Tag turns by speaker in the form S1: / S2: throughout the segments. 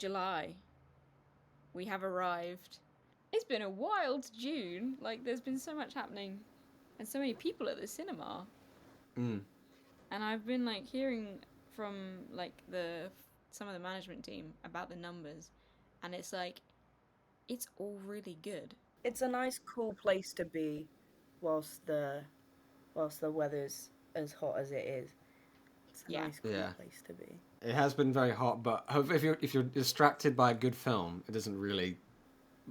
S1: July. We have arrived. It's been a wild June. Like, there's been so much happening and so many people at the cinema.
S2: Mm.
S1: And I've been, like, hearing from, like, some of the management team about the numbers. And it's like, it's all really good.
S3: It's a nice, cool place to be whilst the weather's as hot as it is. It's a
S1: Yeah.
S3: nice, cool
S2: Yeah.
S3: place to be.
S2: It has been very hot, but if you're distracted by a good film, it doesn't really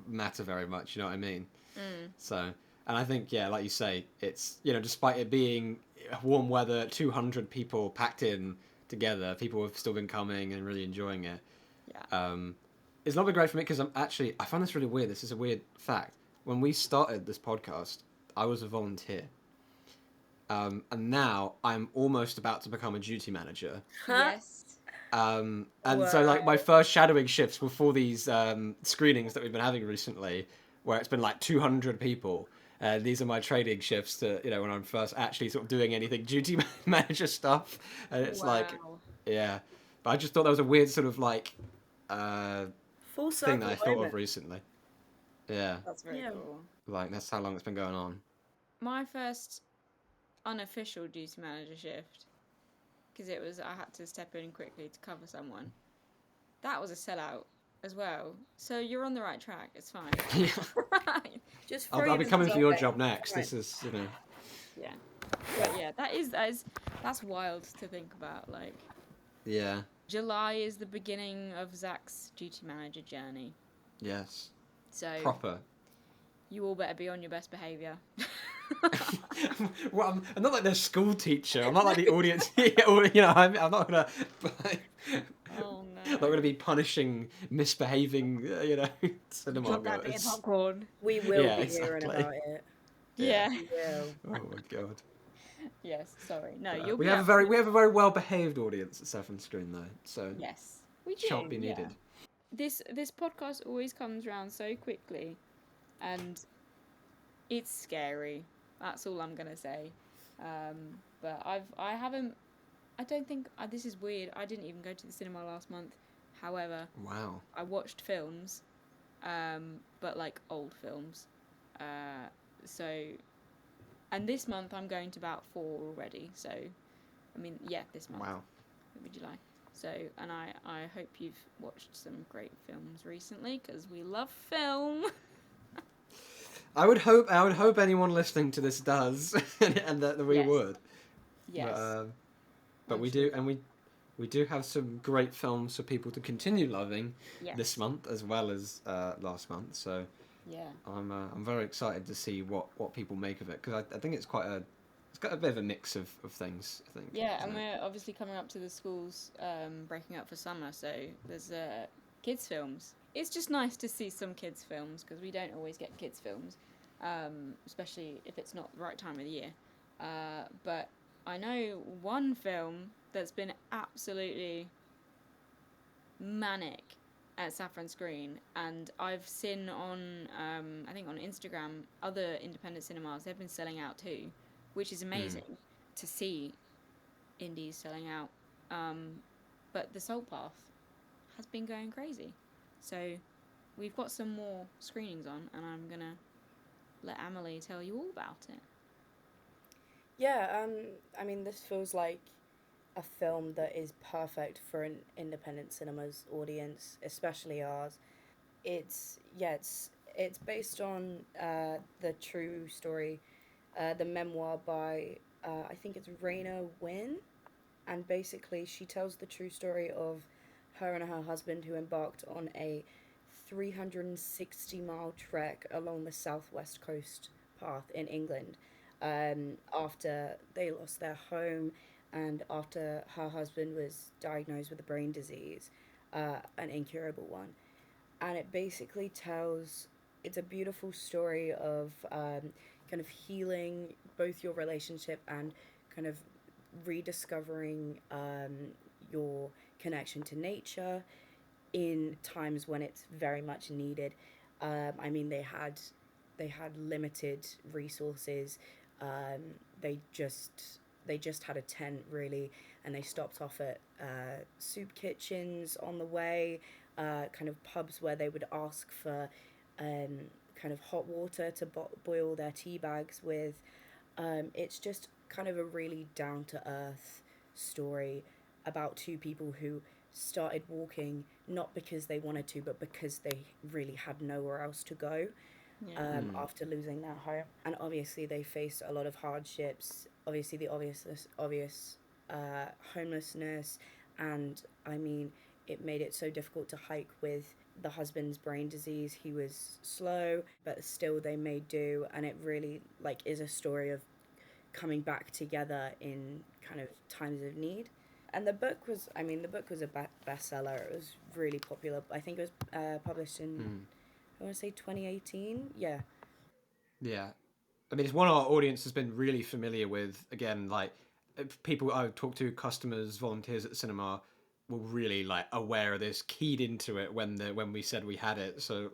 S2: matter very much. You know what I mean?
S1: Mm.
S2: So, and I think, yeah, like you say, it's, despite it being warm weather, 200 people packed in together, people have still been coming and really enjoying it.
S1: Yeah.
S2: It's not been great for me because I find this really weird. This is a weird fact. When we started this podcast, I was a volunteer. And now I'm almost about to become a duty manager.
S1: Yes.
S2: And
S3: Wow.
S2: so, like, my first shadowing shifts were for these screenings that we've been having recently, where it's been like 200 people. These are my training shifts to, when I'm first actually sort of doing anything duty manager stuff. And it's like,
S1: Wow.
S2: yeah. But I just thought that was a weird sort of like
S3: Full
S2: thing that
S3: circle
S2: I thought of
S3: moment.
S2: recently. Yeah.
S1: That's very
S3: Yeah.
S1: cool.
S2: Like, that's how long it's been going on.
S1: My first unofficial duty manager shift, because I had to step in quickly to cover someone. That was a sellout as well. So you're on the right track. It's fine.
S3: Just
S2: I'll be coming for your job next.
S3: Right.
S2: This is,
S1: Yeah. But yeah, that's wild to think about. Like,
S2: yeah.
S1: July is the beginning of Zach's duty manager journey.
S2: Yes.
S1: So
S2: Proper.
S1: you all better be on your best behaviour.
S2: Well, I'm not like the school teacher. I'm not like the audience. I'm not gonna.
S1: Oh no!
S2: I'm not gonna be punishing misbehaving. Cinema
S1: Drop that bit of
S2: goers.
S1: popcorn.
S3: We will
S2: Yeah,
S3: be hearing
S2: exactly.
S3: about it.
S1: Yeah.
S3: We will.
S2: Oh my god.
S1: Yes. Sorry. No, you'll
S2: we
S1: be.
S2: have a very well behaved audience at Seventh Screen though, so
S1: Yes, we do.
S2: shan't be needed.
S1: Yeah. This podcast always comes around so quickly, and it's scary. That's all I'm gonna say. But I haven't. I don't think this is weird. I didn't even go to the cinema last month. However,
S2: Wow.
S1: I watched films, but like old films. So, and this month I'm going to about 4 already. So, I mean, yeah, this month.
S2: Wow.
S1: It'll be July. So, and I hope you've watched some great films recently because we love film.
S2: I would hope anyone listening to this does, and that we
S1: Yes.
S2: would.
S1: Yes.
S2: But we do, and we do have some great films for people to continue loving this month as well as last month. So
S1: yeah,
S2: I'm very excited to see what people make of it because I think it's got a bit of a mix of things. I think.
S1: yeah, and we're obviously coming up to the schools breaking up for summer, so there's kids films. It's just nice to see some kids films because we don't always get kids films, especially if it's not the right time of the year. But I know one film that's been absolutely manic at Saffron Screen, and I've seen on I think on Instagram other independent cinemas they've been selling out too, which is amazing to see indies selling out. But The Soul Path has been going crazy, so we've got some more screenings on, and I'm gonna let Amelie tell you all about it.
S3: Yeah, I mean, this feels like a film that is perfect for an independent cinemas audience, especially ours. It's based on the true story, the memoir by I think it's Raina Wynn, and basically she tells the true story of her and her husband who embarked on a 360-mile trek along the southwest coast path in England after they lost their home and after her husband was diagnosed with a brain disease, an incurable one. And it basically it's a beautiful story of kind of healing both your relationship and kind of rediscovering your connection to nature in times when it's very much needed. I mean, they had limited resources. Um, they just had a tent really, and they stopped off at soup kitchens on the way. kind of pubs where they would ask for kind of hot water to boil their tea bags with. It's just kind of a really down to earth story about two people who started walking not because they wanted to, but because they really had nowhere else to go
S1: Yeah.
S3: after losing their home. And obviously, they faced a lot of hardships. Obviously, the obvious homelessness, and I mean, it made it so difficult to hike with the husband's brain disease. He was slow, but still they made do, and it really like is a story of coming back together in kind of times of need. And the book was a bestseller. It was really popular. I think it was published in, I want to say 2018. Yeah.
S2: Yeah. I mean, it's one our audience has been really familiar with. Again, like people I talk to, customers, volunteers at the cinema, were really like aware of this, keyed into it when we said we had it. So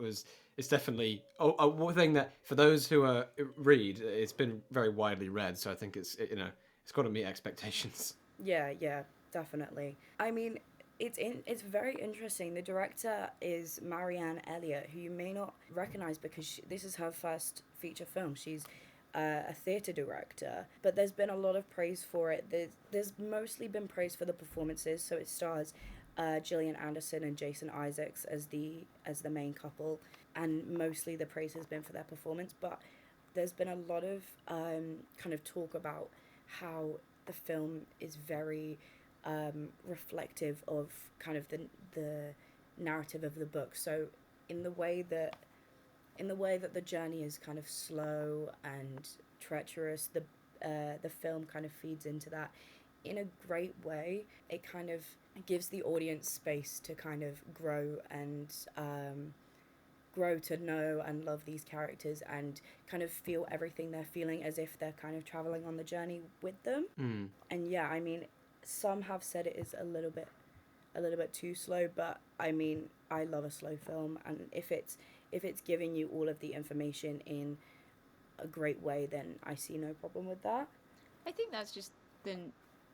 S2: it's definitely one thing that for those who read, it's been very widely read. So I think it's got to meet expectations.
S3: Yeah, yeah, definitely. I mean, it's very interesting. The director is Marianne Elliott, who you may not recognize because this is her first feature film. She's a theater director, but there's been a lot of praise for it. There's mostly been praise for the performances. So it stars Gillian Anderson and Jason Isaacs as the main couple, and mostly the praise has been for their performance. But there's been a lot of kind of talk about how the film is very reflective of kind of the narrative of the book. So in the way that the journey is kind of slow and treacherous, the film kind of feeds into that in a great way. It kind of gives the audience space to kind of grow to know and love these characters and kind of feel everything they're feeling as if they're kind of traveling on the journey with them. And yeah, I mean, some have said it is a little bit too slow, but I mean, I love a slow film, and if it's giving you all of the information in a great way, then I see no problem with that.
S1: I think that's just the,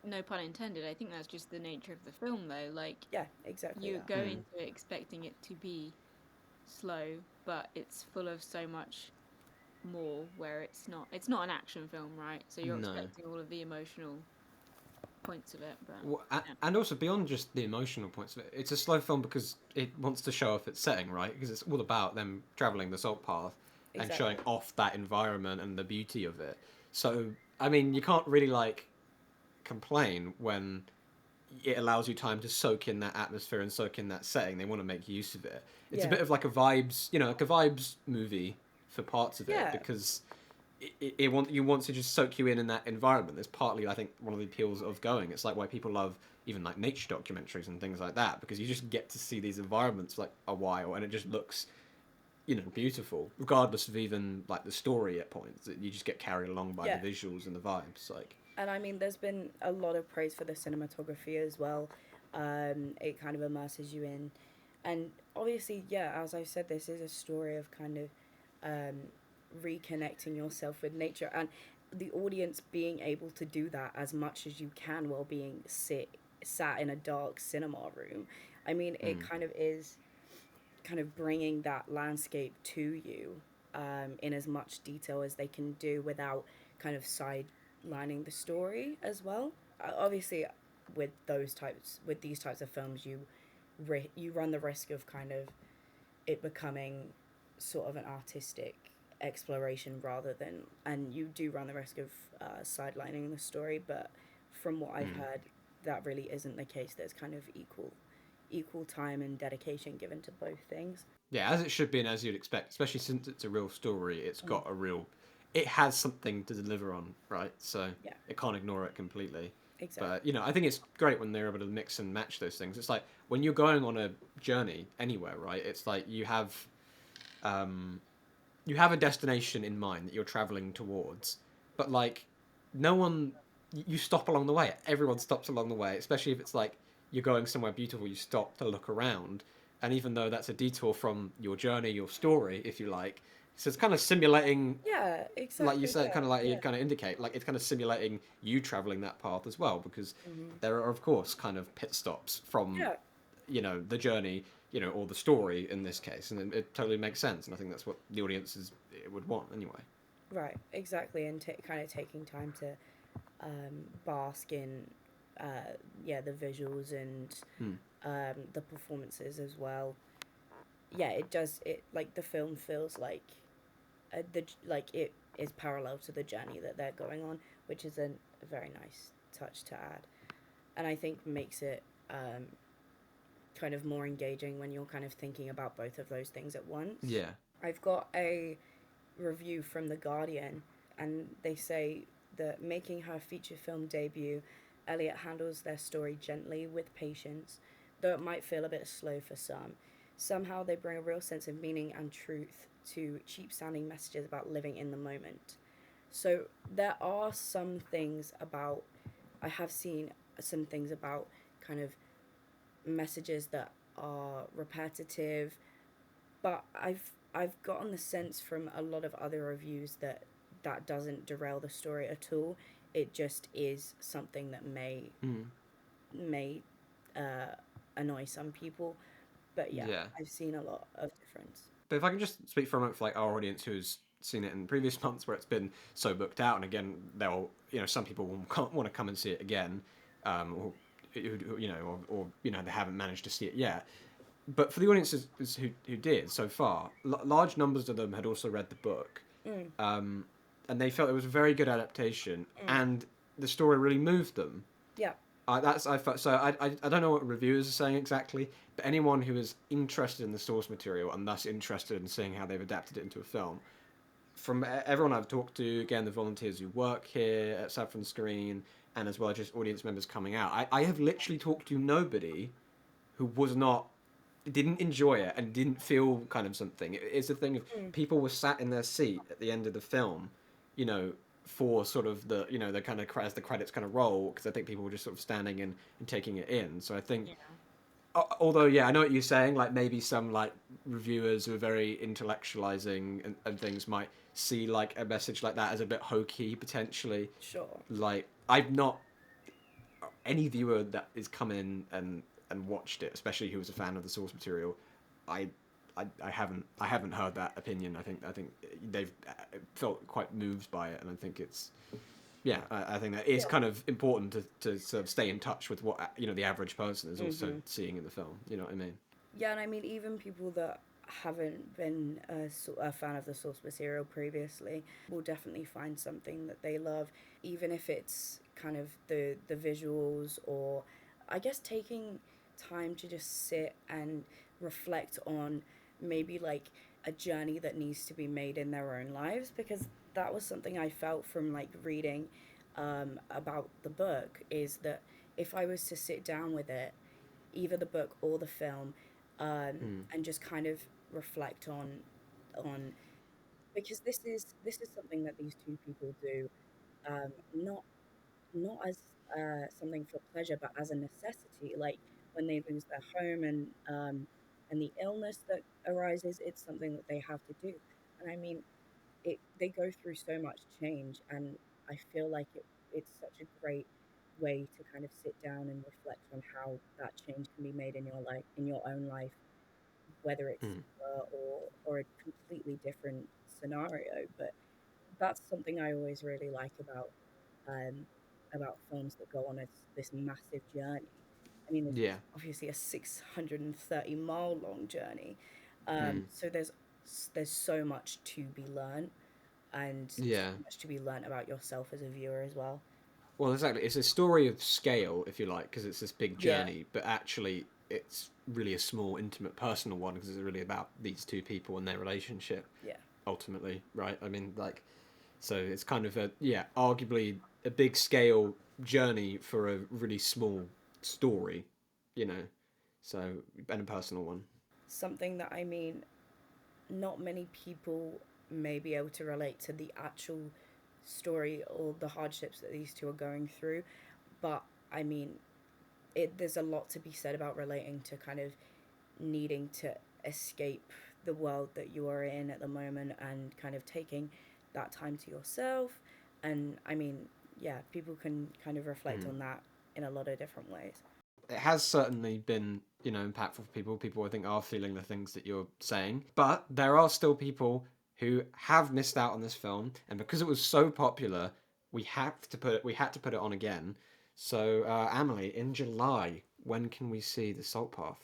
S1: no pun intended, I think that's just the nature of the film, though. Like,
S3: Yeah, exactly
S1: you
S3: that.
S1: go into it expecting it to be slow, but it's full of so much more where it's not an action film, right? So you're
S2: No.
S1: expecting all of the emotional points of it, but
S2: Well,
S1: yeah.
S2: and also beyond just the emotional points of it, it's a slow film because it wants to show off its setting, right? Because it's all about them traveling the salt path and
S3: Exactly.
S2: showing off that environment and the beauty of it. So, I mean, you can't really like complain when it allows you time to soak in that atmosphere and soak in that setting. They want to make use of it. It's a
S3: Yeah.
S2: bit of like a vibes, like a vibes movie for parts of it
S3: Yeah.
S2: because you want to just soak you in that environment. There's partly I think one of the appeals of going. It's like why people love even like nature documentaries and things like that because you just get to see these environments like a while and it just looks beautiful regardless of even like the story at points. You just get carried along by the
S3: Yeah.
S2: visuals and the vibes like.
S3: And I mean, there's been a lot of praise for the cinematography as well. It kind of immerses you in. And obviously, yeah, as I said, this is a story of kind of um, reconnecting yourself with nature and the audience being able to do that as much as you can while being sat in a dark cinema room. I mean, it kind of is kind of bringing that landscape to you in as much detail as they can do without kind of sidelining the story as well. Obviously, with these types of films, you run the risk of kind of it becoming sort of an artistic exploration rather than, and you do run the risk of sidelining the story. But from what I've heard, that really isn't the case. There's kind of equal time and dedication given to both things.
S2: Yeah, as it should be and as you'd expect, especially since it's a real story,
S3: Mm.
S2: it has something to deliver on, right? So
S3: Yeah,
S2: it can't ignore it completely.
S3: exactly.
S2: But, I think it's great when they're able to mix and match those things. It's like when you're going on a journey anywhere, right? It's like um, you have a destination in mind that you're traveling towards, but like no one, you stop along the way. Everyone stops along the way, especially if it's like you're going somewhere beautiful. You stop to look around, and even though that's a detour from your journey, your story, if you like, so it's kind of simulating,
S3: Yeah,
S2: like you
S3: exactly
S2: said, kind
S3: that.
S2: of like you
S3: Yeah.
S2: kind of indicate, like it's kind of simulating you traveling that path as well, because
S3: Hmm.
S2: there are of course kind of pit stops from
S3: Yeah.
S2: the journey or the story in this case, and it totally makes sense, and I think that's what the audiences would want anyway.
S3: Right, exactly, and kind of taking time to bask in, the visuals and
S2: Mm.
S3: the performances as well. Yeah, it does. It like the film feels like it is parallel to the journey that they're going on, which is a very nice touch to add, and I think makes it kind of more engaging when you're kind of thinking about both of those things at once.
S2: Yeah.
S3: I've got a review from The Guardian, and they say that making her feature film debut, Elliot handles their story gently with patience, though it might feel a bit slow for some. Somehow they bring a real sense of meaning and truth to cheap sounding messages about living in the moment. So there are some things about, I have seen some things about kind of messages that are repetitive, but I've gotten the sense from a lot of other reviews that that doesn't derail the story at all. It just is something that
S2: Mm.
S3: may uh, annoy some people, but yeah,
S2: Yeah.
S3: I've seen a lot of difference.
S2: But if I can just speak for a moment for like our audience who's seen it in previous months where it's been so booked out, and again, they'll some people will want to come and see it again, or they haven't managed to see it yet. But for the audiences who did so far, large numbers of them had also read the book,
S3: Mm,
S2: and they felt it was a very good adaptation,
S3: mm.
S2: and the story really moved them.
S3: Yeah,
S2: I felt so. I don't know what reviewers are saying exactly, but anyone who is interested in the source material and thus interested in seeing how they've adapted it into a film, from everyone I've talked to, again the volunteers who work here at Saffron Screen, and as well as just audience members coming out, I have literally talked to nobody who was not didn't enjoy it and didn't feel kind of something. It's a thing of
S3: mm,
S2: people were sat in their seat at the end of the film, you know, for sort of the kind of as the credits kind of roll, because I think people were just sort of standing and taking it in. So I think,
S1: Yeah.
S2: although yeah, I know what you're saying. Like maybe some like reviewers who are very intellectualizing and things might see like a message like that as a bit hokey potentially.
S3: sure.
S2: Like I've not any viewer that is come in and watched it, especially who was a fan of the source material, I. I haven't heard that opinion. I think they've felt quite moved by it, and I think it's I think that is
S3: Yeah.
S2: kind of important to sort of stay in touch with what the average person is also
S3: Mm-hmm.
S2: seeing in the film. You know what I mean?
S3: Yeah, and I mean, even people that haven't been a fan of the source material previously will definitely find something that they love, even if it's kind of the visuals, or I guess taking time to just sit and reflect on maybe like a journey that needs to be made in their own lives, because that was something I felt from like reading about the book, is that if I was to sit down with it, either the book or the film,
S2: Mm.
S3: and just kind of reflect on because this is something that these two people do, not as something for pleasure, but as a necessity. Like when they lose their home, and the illness that arises, it's something that they have to do. And I mean, they go through so much change, and I feel like it's such a great way to kind of sit down and reflect on how that change can be made in your life, in your own life, whether it's
S2: Mm.
S3: similar or a completely different scenario. But that's something I always really like um, about films that go on this massive journey. I mean, this is
S2: Yeah.
S3: obviously a 630-mile long journey,
S2: Mm.
S3: so there's so much to be learned, and so
S2: Yeah.
S3: much to be learnt about yourself as a viewer as well.
S2: Well, exactly. It's a story of scale, if you like, because it's this big
S3: Yeah,
S2: journey, but actually, it's really a small, intimate, personal one because it's really about these two people and their relationship,
S3: yeah.
S2: ultimately, right? I mean, like, so it's kind of arguably a big scale journey for a really small story, you know, so, and a personal one.
S3: Something that I mean, not many people may be able to relate to the actual story or the hardships that these two are going through, but I mean, there's a lot to be said about relating to kind of needing to escape the world that you are in at the moment, and kind of taking that time to yourself. And I mean, yeah, people can kind of reflect
S2: Mm.
S3: on that in a lot of different ways.
S2: It has certainly been impactful for people. People, I think, are feeling the things that you're saying, but there are still people who have missed out on this film, and because it was so popular, we had to put it on again. So, Amelie, in July, when can we see the Salt Path?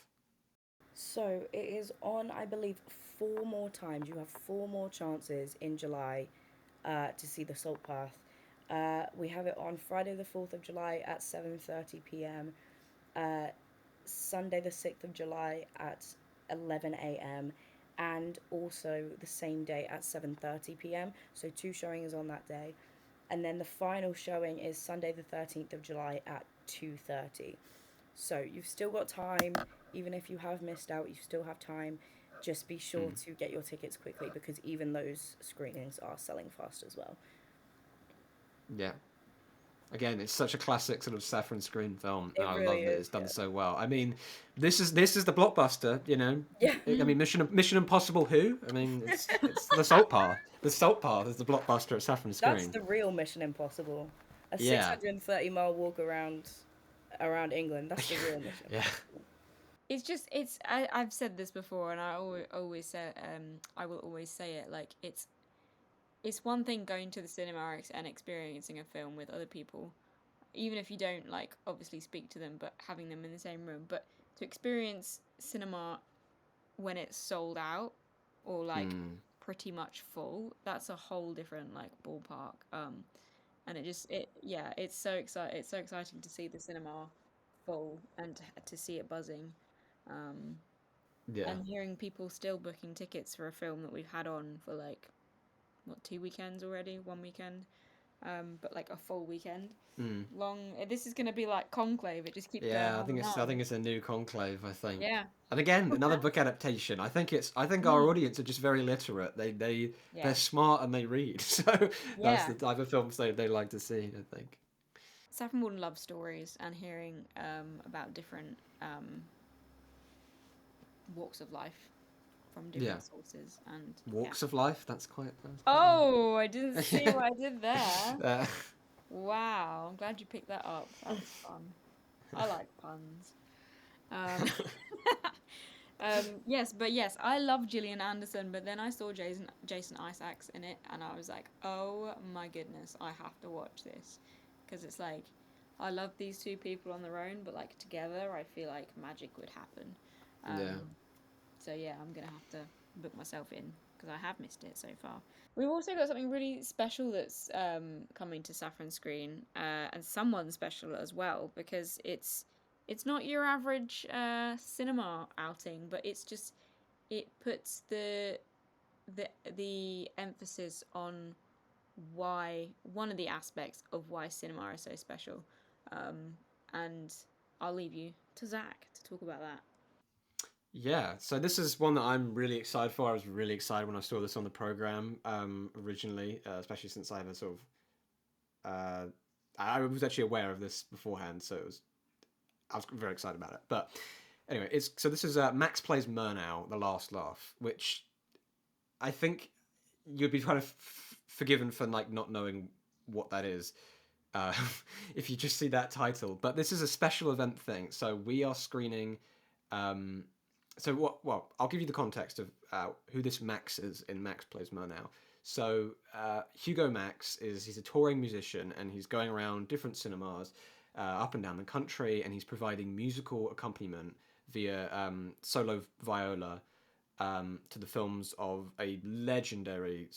S3: So it is on, I believe, four more times. You have four more chances in July to see the Salt Path. We have it on Friday the 4th of July at 7:30 p.m. Sunday the 6th of July at 11 a.m. and also the same day at 7:30 p.m. So two showings on that day. And then the final showing is Sunday the 13th of July at 2:30. So you've still got time, even if you have missed out, you still have time. Just be sure to get your tickets quickly because even those screenings are selling fast as well.
S2: Yeah. Again, it's such a classic sort of saffron screen film, and
S3: It
S2: I
S3: really
S2: love that
S3: is,
S2: it's done
S3: yeah.
S2: so well. I mean, this is the blockbuster,
S3: Yeah.
S2: I mean, Mission Impossible. Who? I mean, it's the Salt Path. The Salt Path is the blockbuster at saffron
S3: That's
S2: screen.
S3: the real Mission Impossible. A
S2: Yeah,
S3: 630-mile walk around England. That's the real Mission
S2: yeah,
S3: Impossible.
S1: It's just I've said this before, and I always say I will always say it, like it's one thing going to the cinema and experiencing a film with other people, even if you don't like obviously speak to them, but having them in the same room. But to experience cinema when it's sold out or like pretty much full, that's a whole different like ballpark. And it's so exciting to see the cinema full and to see it buzzing. Um,
S2: yeah.
S1: and hearing people still booking tickets for a film that we've had on for like what, 2 weekends already, 1 weekend, but like a full weekend long. This is gonna be like Conclave. It just keeps going
S2: Yeah,
S1: on and
S2: I
S1: on.
S2: think it's a new Conclave. I think,
S1: Yeah.
S2: and again, another book adaptation. I think our
S1: Mm.
S2: audience are just very literate. They're
S1: Yeah.
S2: smart and they read. So that's
S1: Yeah.
S2: the type of films they like to see. I think.
S1: Saffron Walden loves stories and hearing about different walks of life from
S2: Yeah,
S1: different sources, and yeah.
S2: walks of life. That's quite.
S1: Oh, I didn't see what I did there.
S2: uh,
S1: Wow, I'm glad you picked that up. That was fun. I like puns. Um, yes, but yes, I love Gillian Anderson, but then I saw Jason Isaacs in it, and I was like, oh my goodness, I have to watch this, because it's like, I love these two people on their own, but like together, I feel like magic would happen.
S2: yeah.
S1: Um, so yeah, I'm gonna have to book myself in because I have missed it so far. We've also got something really special that's coming to Saffron Screen, and someone special as well, because it's not your average cinema outing, but it puts the emphasis on why one of the aspects of why cinema is so special, and I'll leave you to Zach to talk about that.
S2: Yeah, so this is one that I'm really excited for. I was really excited when I saw this on the program originally, especially since I have a sort of I was actually aware of this beforehand, so I was very excited about it. But anyway, this is Max Plays Murnau, The Last Laugh, which I think you'd be kind of forgiven for like not knowing what that is uh, if you just see that title. But this is a special event thing, so we are screening. Um, so what? Well, I'll give you the context of who this Max is in Max Plays Murnau. So Hugo Max he's a touring musician and he's going around different cinemas up and down the country and he's providing musical accompaniment via solo viola to the films of a legendary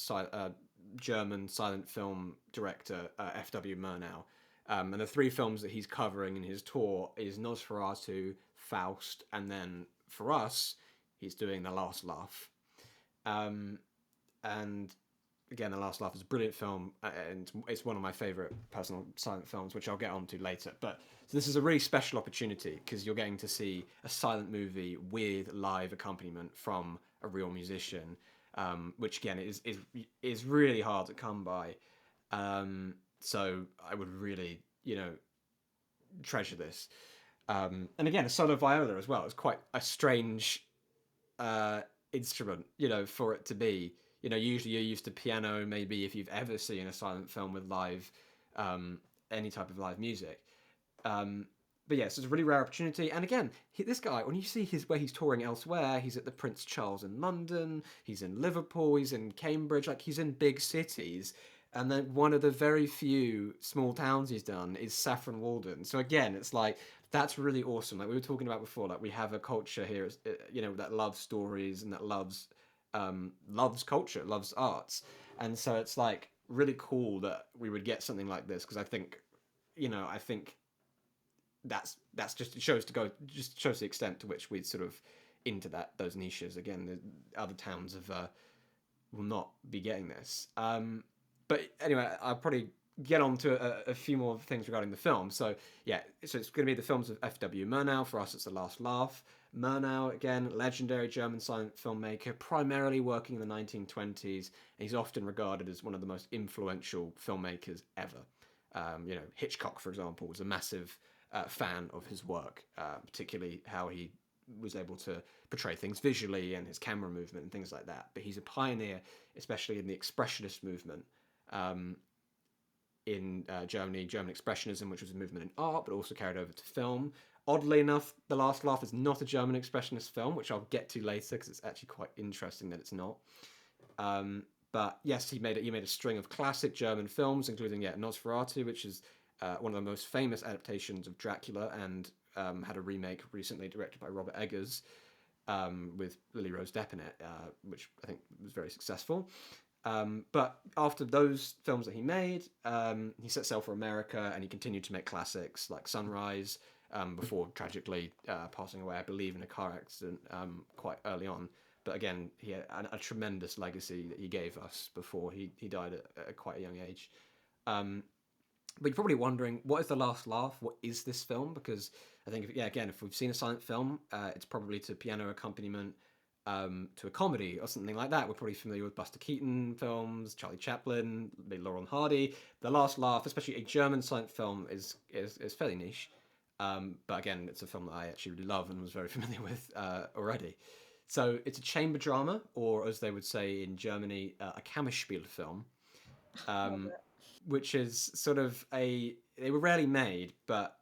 S2: German silent film director, F.W. Murnau. And the three films that he's covering in his tour is Nosferatu, Faust, and then for us, he's doing The Last Laugh. Um, and again, The Last Laugh is a brilliant film, and it's one of my favourite personal silent films, which I'll get on to later. But so this is a really special opportunity because you're getting to see a silent movie with live accompaniment from a real musician, which again is really hard to come by. So I would really, treasure this. And again, a solo viola as well. It's quite a strange uh, instrument, for it to be. Usually you're used to piano, maybe if you've ever seen a silent film with live, any type of live music. Um, but yes, it's a really rare opportunity. And again, this guy, when you see where he's touring elsewhere, he's at the Prince Charles in London, he's in Liverpool, he's in Cambridge, like he's in big cities. And then one of the very few small towns he's done is Saffron Walden. So again, it's like that's really awesome. Like we were talking about before, like we have a culture here, that loves stories and that loves culture, loves arts, and so it's like really cool that we would get something like this because I think that's just just shows the extent to which we'd sort of into those niches. Again, the other towns will not be getting this. But anyway, I'll probably get on to a few more things regarding the film. So yeah, so it's going to be the films of F.W. Murnau. For us, it's The Last Laugh. Murnau, again, legendary German silent filmmaker, primarily working in the 1920s. And he's often regarded as one of the most influential filmmakers ever. Hitchcock, for example, was a massive fan of his work, particularly how he was able to portray things visually and his camera movement and things like that. But he's a pioneer, especially in the expressionist movement in Germany, German Expressionism, which was a movement in art, but also carried over to film. Oddly enough, The Last Laugh is not a German Expressionist film, which I'll get to later because it's actually quite interesting that it's not. But yes, he made a string of classic German films, including Nosferatu, which is one of the most famous adaptations of Dracula, and had a remake recently directed by Robert Eggers with Lily Rose Depp in it, which I think was very successful. But after those films that he made, he set sail for America and he continued to make classics like Sunrise before tragically passing away, I believe, in a car accident quite early on. But again, he had a tremendous legacy that he gave us before he died at quite a young age. But you're probably wondering, what is The Last Laugh? What is this film? Because I think, if we've seen a silent film, it's probably to piano accompaniment, to a comedy or something like that. We're probably familiar with Buster Keaton films, Charlie Chaplin, maybe Laurel and Hardy. The Last Laugh, especially a German silent film, is fairly niche. But again, it's a film that I actually really love and was very familiar with already. So it's a chamber drama, or as they would say in Germany, a Kammerspiel film, which is sort of they were rarely made, but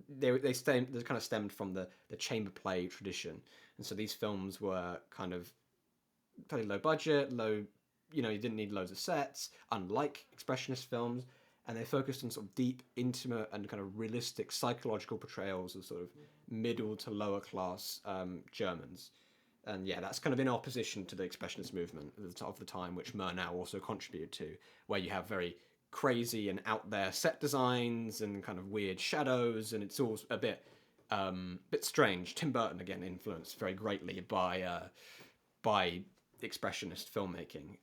S2: they kind of stemmed from the chamber play tradition, and so these films were kind of fairly low budget, you didn't need loads of sets, unlike expressionist films, and they focused on sort of deep, intimate, and kind of realistic psychological portrayals of sort of middle to lower class Germans. And yeah, that's kind of in opposition to the expressionist movement of the time, which Murnau also contributed to, where you have very crazy and out there set designs and kind of weird shadows, and it's all a bit strange. Tim Burton again influenced very greatly by expressionist filmmaking,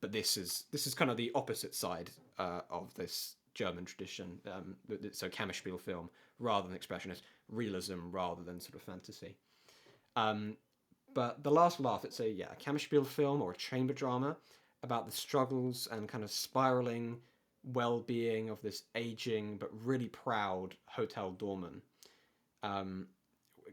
S2: but this is kind of the opposite side of this German tradition. So Kammerspiel film rather than expressionist, realism rather than sort of fantasy. But The Last Laugh, it's a Kammerspiel film or a chamber drama about the struggles and kind of spiraling well-being of this aging but really proud hotel doorman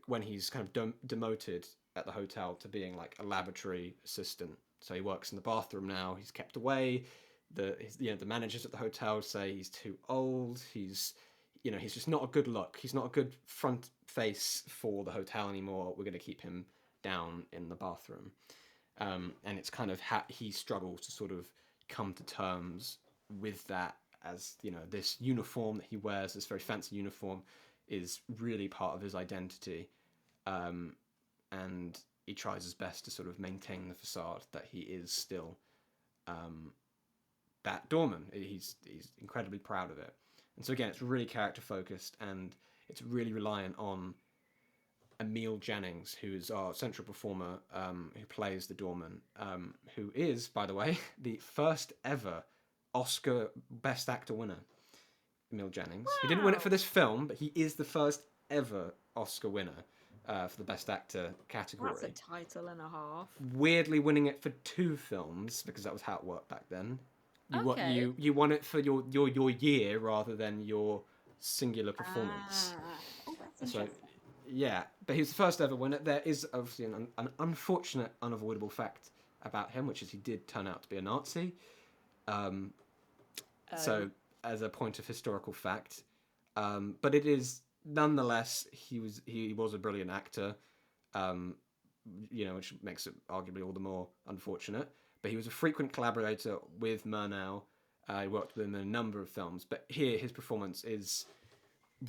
S2: when he's kind of demoted at the hotel to being like a laboratory assistant. So he works in the bathroom now. He's kept away. The managers at the hotel say he's too old. He's just not a good look. He's not a good front face for the hotel anymore. We're going to keep him down in the bathroom. And it's kind of he struggles to sort of come to terms with that, as this uniform that he wears, this very fancy uniform, is really part of his identity, and he tries his best to sort of maintain the facade that he is still that doorman. He's incredibly proud of it, and so again, it's really character focused, and it's really reliant on Emil Jannings, who is our central performer, who plays the doorman, who is, by the way, the first ever Oscar Best Actor winner. Emil Jannings. Wow. He didn't win it for this film, but he is the first ever Oscar winner for the Best Actor category.
S1: That's a title and a half.
S2: Weirdly winning it for 2 films, because that was how it worked back then. You won it for your year rather than your singular performance.
S1: Oh, that's interesting.
S2: Yeah, but he was the first ever winner. There is obviously an unfortunate, unavoidable fact about him, which is he did turn out to be a Nazi. So, as a point of historical fact, but it is nonetheless, he was a brilliant actor. Um, which makes it arguably all the more unfortunate. But he was a frequent collaborator with Murnau. He worked with him in a number of films. But here, his performance is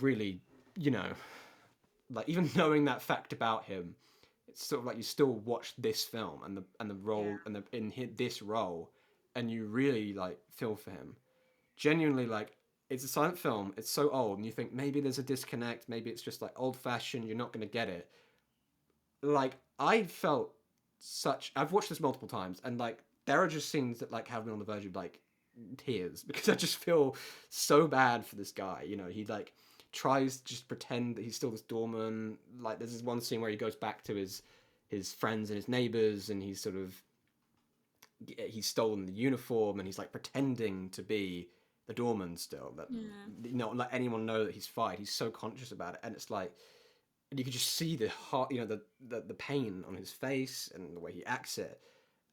S2: really, you know, like even knowing that fact about him, it's sort of like you still watch this film and the
S1: Yeah.
S2: role and this role, and you really like feel for him. Genuinely, like it's a silent film. It's so old, and you think maybe there's a disconnect. Maybe it's just like old fashioned. You're not going to get it. Like I felt such. I've watched this multiple times, and like there are just scenes that like have me on the verge of like tears because I just feel so bad for this guy. He like tries to just pretend that he's still this doorman. Like there's this one scene where he goes back to his friends and his neighbors, and he's stolen the uniform, and he's like pretending to be the doorman still. That
S1: Yeah.
S2: not let anyone know that he's fired. He's so conscious about it, and it's like and you could just see the heart, the pain on his face and the way he acts it.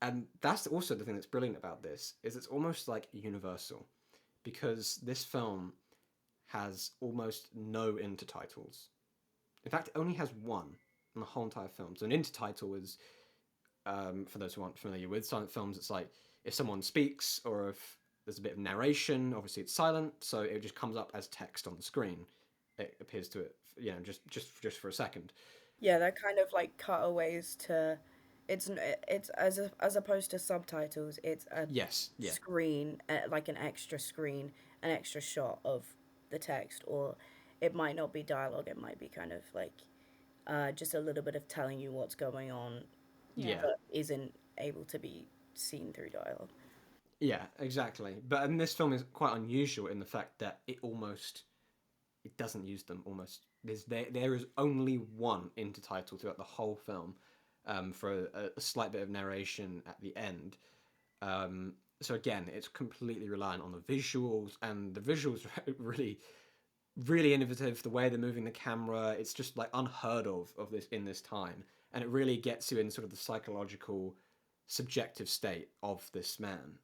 S2: And that's also the thing that's brilliant about this is it's almost like universal because this film has almost no intertitles. In fact, it only has one in the whole entire film. So an intertitle is, for those who aren't familiar with silent films, it's like if someone speaks or if there's a bit of narration. Obviously, it's silent, so it just comes up as text on the screen. It appears to it, just for a second.
S3: Yeah, they're kind of like cutaways to. It's as opposed to subtitles. It's a
S2: Yes, yeah,
S3: screen, like an extra screen, an extra shot of the text, or it might not be dialogue. It might be kind of like just a little bit of telling you what's going on
S1: Yeah.
S2: yeah.
S3: that isn't able to be seen through dialogue.
S2: Yeah, exactly. But and this film is quite unusual in the fact that it doesn't use them almost. There is only one intertitle throughout the whole film, for a slight bit of narration at the end. So again, it's completely reliant on the visuals, and the visuals are really really innovative. The way they're moving the camera, it's just like unheard of this in this time, and it really gets you in sort of the psychological, subjective state of this man.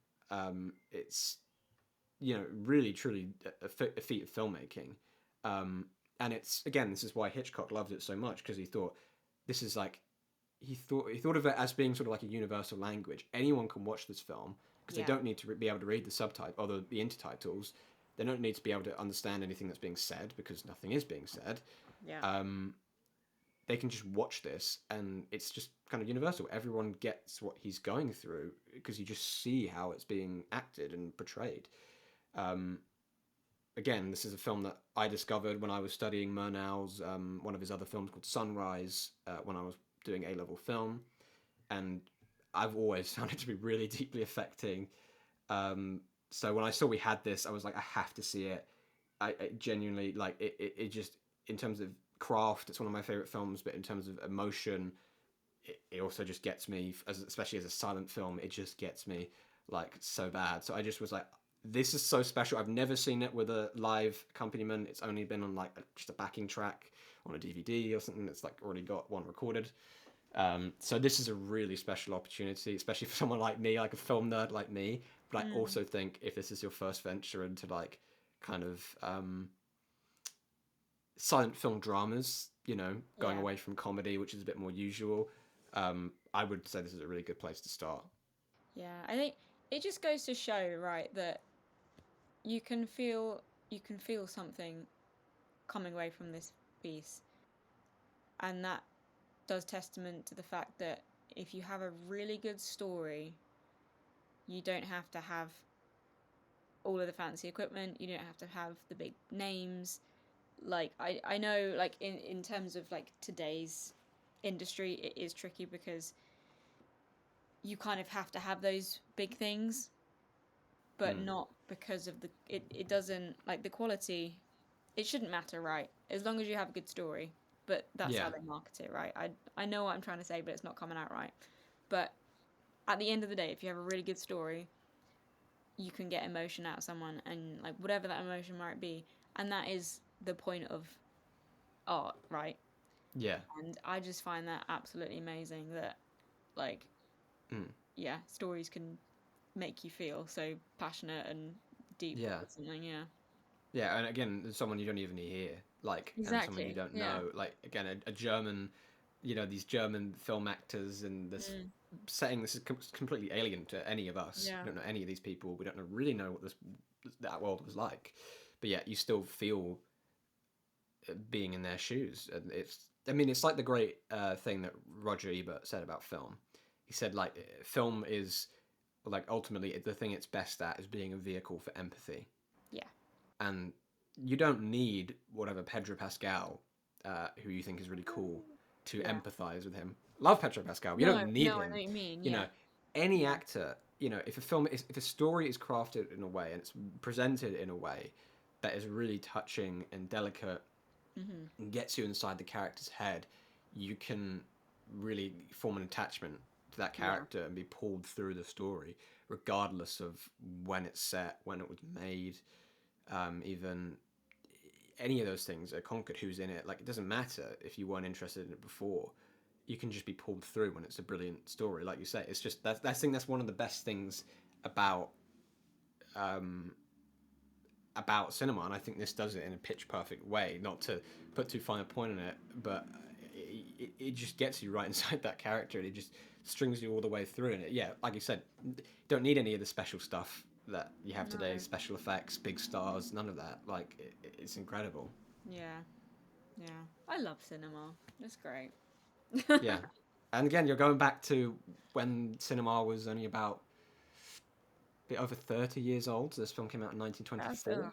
S2: It's really truly a feat of filmmaking. And it's again, this is why Hitchcock loved it so much because he thought this is like he thought of it as being sort of like a universal language. Anyone can watch this film because they
S1: Yeah.
S2: don't need to be able to read the subtitle or the intertitles. They don't need to be able to understand anything that's being said because nothing is being said.
S1: Yeah.
S2: They can just watch this and it's just kind of universal. Everyone gets what he's going through because you just see how it's being acted and portrayed. Again, this is a film that I discovered when I was studying Murnau's one of his other films called Sunrise when I was doing A-level film, and I've always found it to be really deeply affecting. So when I saw we had this, I was like, I have to see it. I genuinely like it. It just in terms of craft, it's one of my favorite films, but in terms of emotion, it also just gets me, especially as a silent film, it just gets me like so bad. So I just was like, this is so special. I've never seen it with a live accompaniment. It's only been on like just a backing track on a DVD or something that's like already got one recorded. So this is a really special opportunity, especially for someone like me, like a film nerd like me. But I
S1: Mm.
S2: also think if this is your first venture into like kind of silent film dramas, going
S1: Yeah.
S2: away from comedy, which is a bit more usual, I would say this is a really good place to start.
S1: Yeah. I think it just goes to show, right, that you can feel you can feel something coming away from this piece, and that does testament to the fact that if you have a really good story, you don't have to have all of the fancy equipment. You don't have to have the big names. Like I know, like in terms of like today's industry, it is tricky because you kind of have to have those big things, but
S2: Mm.
S1: not because of it doesn't like the quality. It shouldn't matter, right? As long as you have a good story. But that's how
S2: Yeah,
S1: they market it, right? I know what I'm trying to say, but it's not coming out right. But at the end of the day, if you have a really good story, you can get emotion out of someone and like whatever that emotion might be. And that is the point of art, right?
S2: yeah,
S1: And I just find that absolutely amazing that like
S2: mm.
S1: yeah, stories can make you feel so passionate and deep
S2: Yeah,
S1: about something, yeah.
S2: yeah. And again, there's someone you don't even hear. like, and someone you
S1: Exactly.
S2: don't
S1: Yeah.
S2: know, like again a German, these German film actors, and this
S1: Mm.
S2: setting. This is completely alien to any of us. We
S1: Yeah.
S2: don't know any of these people. We don't really know what that world was like, but yet you still feel being in their shoes. And I mean, it's like the great thing that Roger Ebert said about film. He said, like, film is, like, ultimately the thing it's best at is being a vehicle for empathy.
S1: Yeah.
S2: And you don't need whatever Pedro Pascal, who you think is really cool, to
S1: Yeah.
S2: empathize with him. Love Pedro Pascal. You
S1: No,
S2: don't need
S1: no, I know
S2: him.
S1: what you mean.
S2: You
S1: Yeah.
S2: know, any
S1: Yeah.
S2: actor. If a story is crafted in a way and it's presented in a way that is really touching and delicate
S1: Mm-hmm.
S2: and gets you inside the character's head, you can really form an attachment to that
S1: Yeah.
S2: character and be pulled through the story, regardless of when it's set, when it was made, even any of those things are conquered. Who's in it? Like, it doesn't matter if you weren't interested in it before. You can just be pulled through when it's a brilliant story, like you say. It's just I think that's one of the best things about um, about cinema, and I think this does it in a pitch perfect way. Not to put too fine a point on it, but it just gets you right inside that character, and it just strings you all the way through. And yeah, like you said, don't need any of the special stuff that you have today,
S1: No.
S2: special effects, big stars, none of that. Like, it's incredible.
S1: Yeah. Yeah. I love cinema. It's great.
S2: Yeah, and again, you're going back to when cinema was only about a bit over 30 years old. So this film came out in
S1: That's
S2: 1924.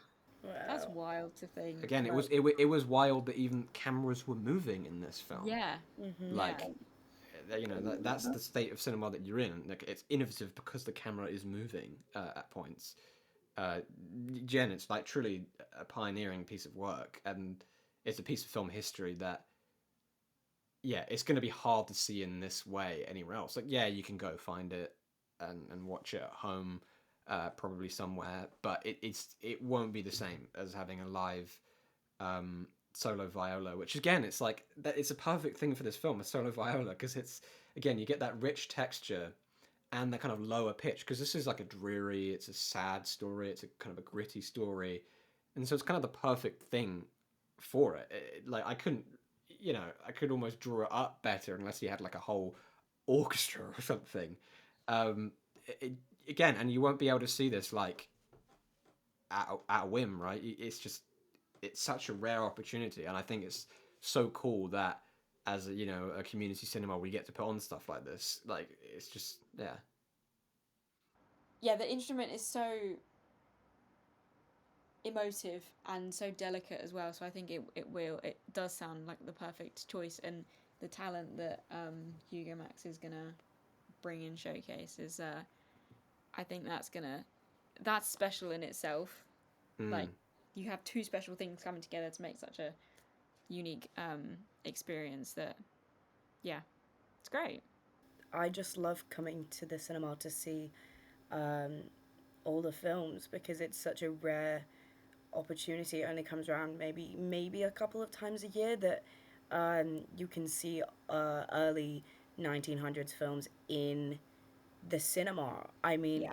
S1: that's
S3: Wow.
S1: wild to think.
S2: Again,
S1: Like,
S2: it was wild that even cameras were moving in this film.
S1: yeah. Yeah.
S2: Like, that's the state of cinema that you're in. Like, it's innovative because the camera is moving at points. Uh, Jen, it's like truly a pioneering piece of work, and it's a piece of film history that, yeah, it's going to be hard to see in this way anywhere else. Like, yeah, you can go find it and watch it at home, probably somewhere, but it won't be the same as having a live solo viola. Which again, it's like that. It's a perfect thing for this film, a solo viola, because it's, again, you get that rich texture and that kind of lower pitch, because this is like a dreary, it's a sad story, it's a kind of a gritty story, and so it's kind of the perfect thing for it. Like, I could almost draw it up better unless you had like a whole orchestra or something. Um, it, Again, and you won't be able to see this like at a whim, right? It's such a rare opportunity, and I think it's so cool that as a community cinema we get to put on stuff like this. Like, it's just, yeah.
S1: Yeah, the instrument is so emotive and so delicate as well. So I think it does sound like the perfect choice, and the talent that Hugo Max is gonna bring and showcase is I think that's special in itself. Like,
S2: Mm.
S1: you have two special things coming together to make such a unique experience that, yeah, it's great.
S3: I just love coming to the cinema to see um, all the films because it's such a rare opportunity. It only comes around maybe a couple of times a year that you can see early 1900s films in the cinema. I mean,
S1: Yeah.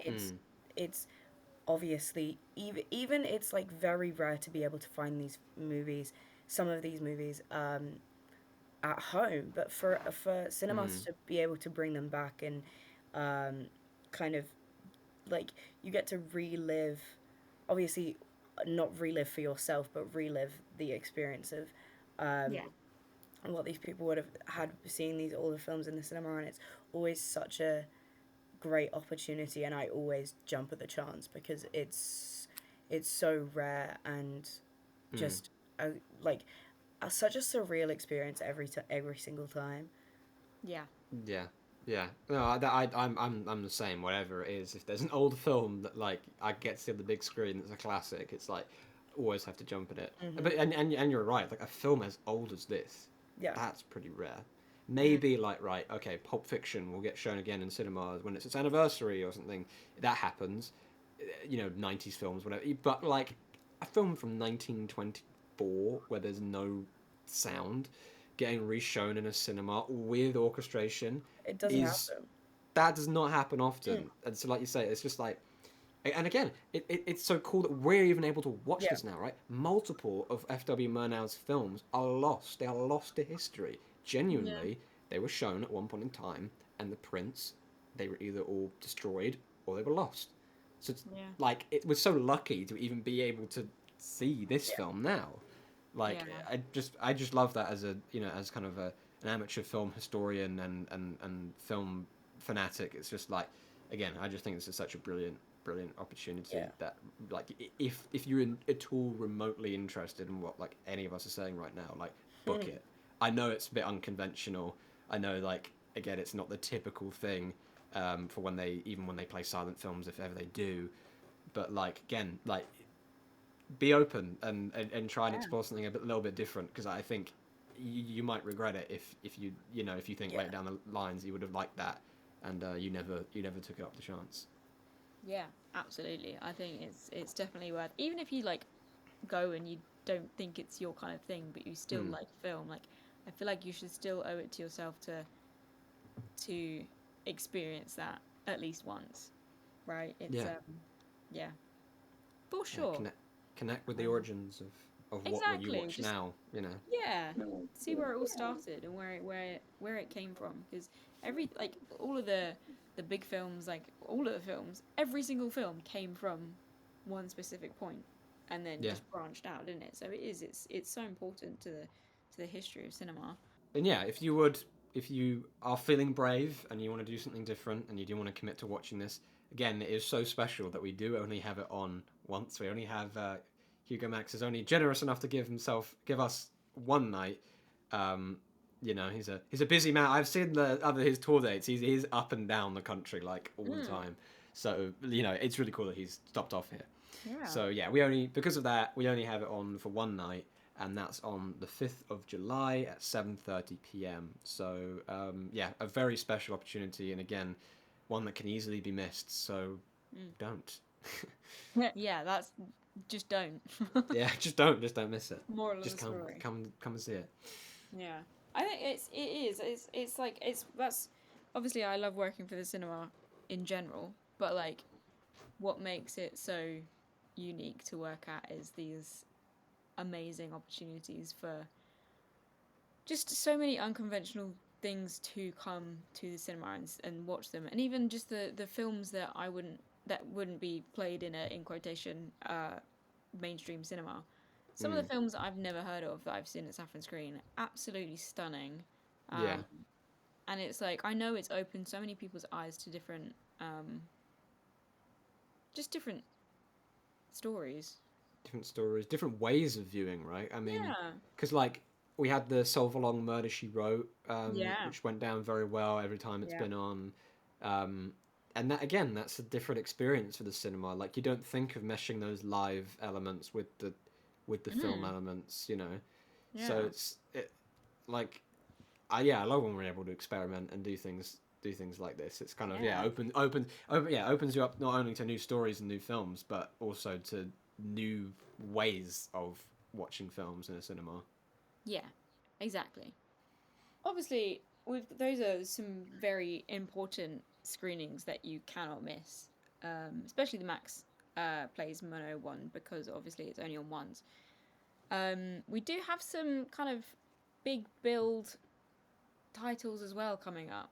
S3: it's obviously even it's like very rare to be able to find these movies, some of these movies at home, but for cinemas
S2: Mm.
S3: to be able to bring them back and kind of like you get to relive, obviously not relive for yourself, but relive the experience of
S1: Yeah.
S3: what these people would have had seeing these older films in the cinema, and it's always such a great opportunity, and I always jump at the chance because it's so rare and
S2: Mm.
S3: just like such a surreal experience every single time.
S1: Yeah.
S2: Yeah, yeah. No, I'm the same. Whatever it is, if there's an old film that, like, I get to see on the big screen that's a classic, it's like always have to jump at it.
S3: Mm-hmm.
S2: But and you're right. Like, a film as old as this,
S3: Yeah.
S2: that's pretty rare.
S1: Mm.
S2: Maybe, like, right, okay, Pulp Fiction will get shown again in cinemas when it's its anniversary or something. That happens. 90s films, whatever. But, like, a film from 1924 where there's no sound getting reshown in a cinema with orchestration
S3: It doesn't
S2: is
S3: happen.
S2: that does not happen
S3: Mm.
S2: often. And so, like you say, it's just like And again, it's so cool that we're even able to watch
S3: Yeah.
S2: this now, right? Multiple of F.W. Murnau's films are lost. They are lost to history.
S1: Yeah.
S2: Genuinely, they were shown at one point in time, and the prints, they were either all destroyed or they were lost. So it's
S1: Yeah.
S2: like it was so lucky to even be able to see this
S3: Yeah.
S2: film now. Like
S1: Yeah.
S2: I just love that as a as kind of an amateur film historian and film fanatic. It's just like again, I just think this is such a brilliant opportunity
S3: Yeah.
S2: that like if you're at all remotely interested in what like any of us are saying right now, like book it. I know it's a bit unconventional. I know like again, it's not the typical thing for when they play silent films if ever they do. But like again, like be open and try and
S3: Yeah.
S2: explore something little bit different because I think you might regret it if if you think
S3: Yeah.
S2: later down the lines you would have liked that and you never took it up the chance.
S1: Yeah. Absolutely. I think it's definitely worth. Even if you like go and you don't think it's your kind of thing, but you still
S2: Mm.
S1: like film, like I feel like you should still owe it to yourself to experience that at least once, right? It's
S2: Yeah,
S1: yeah, for
S2: yeah.
S1: sure.
S2: Connect with the
S1: Um,
S2: origins of what would you
S1: exactly.
S2: watch
S1: Just
S2: now.
S1: yeah, see where it all started and where it came from. Because every like all of the big films, like all of the films, every single film came from one specific point, and then
S2: Yeah.
S1: just branched out, didn't it? So it is. It's so important to the history of cinema.
S2: And yeah, if you are feeling brave and you want to do something different and you do want to commit to watching this, again, it is so special that we do only have it on once. We only have Hugo Max is only generous enough to give us one night. Um, he's a busy man. I've seen the other his tour dates. He's up and down the country like all the
S1: Mm,
S2: time. So it's really cool that he's stopped off here.
S1: yeah.
S2: So yeah, we only because of that we only have it on for one night, and that's on the 5th of July at 7:30 p.m. So yeah, a very special opportunity, and again, one that can easily be missed. So
S1: Mm.
S2: don't.
S1: Yeah, that's just don't.
S2: Yeah, just don't miss it.
S1: Moral of the
S2: Just come
S1: story.
S2: come come and see it.
S1: Yeah, I think it's like it's that's obviously I love working for the cinema in general, but like what makes it so unique to work at is these amazing opportunities for just so many unconventional things to come to the cinema and watch them, and even just the films that wouldn't be played in a in quotation mainstream cinema. Some of the
S2: Mm,
S1: films I've never heard of that I've seen at Saffron Screen, absolutely stunning.
S2: yeah,
S1: Um, and it's like I know it's opened so many people's eyes to different, just different stories.
S2: different stories, different ways of viewing, right? I mean,
S1: Yeah,
S2: because like we had the Solve Murder She Wrote,
S1: yeah,
S2: which went down very well every time it's
S1: yeah.
S2: been on. Um, and that again, that's a different experience for the cinema. Like you don't think of meshing those live elements with the film
S1: Mm,
S2: elements, So
S1: yeah,
S2: like I love when we're able to experiment and do things like this. It's kind of
S1: yeah,
S2: opens you up not only to new stories and new films, but also to new ways of watching films in a cinema.
S1: yeah, exactly. Obviously, those are some very important screenings that you cannot miss, especially the Max Plays Murnau one because obviously it's only on ones. We do have some kind of big build titles as well coming up,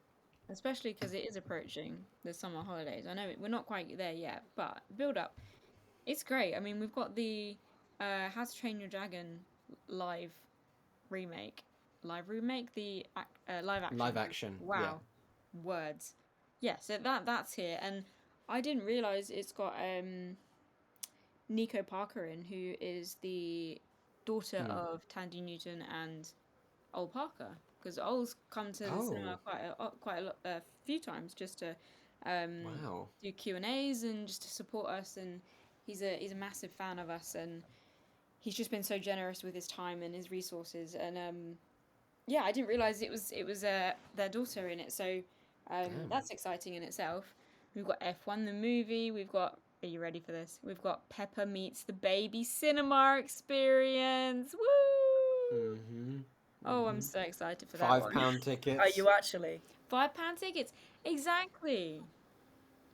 S1: especially because it is approaching the summer holidays. I know we're not quite there yet, but build up. It's great. I mean, we've got the How to Train Your Dragon live remake, the live
S2: Live
S1: action.
S2: action, yeah.
S1: Wow, words. Yeah, so that's here, and I didn't realize it's got Nico Parker in, who is the daughter
S2: Hmm.
S1: of Tandy Newton and Ol Parker, because Ol's come to the cinema
S2: Oh,
S1: quite a few times just to um,
S2: wow.
S1: do Q&As and just to support us, and he's a massive fan of us, and he's just been so generous with his time and his resources, and yeah, I didn't realize it was their daughter in it, so
S2: Damn.
S1: that's exciting in itself. We've got F1 the movie. We've got. Are you ready for this? We've got Peppa Meets the Baby cinema experience. Woo!
S2: Mm-hmm.
S1: Oh, I'm
S2: Mm-hmm.
S1: so excited for that
S2: Five
S1: one.
S2: pound
S3: Are
S2: tickets.
S3: you actually?
S1: £5 tickets. Exactly.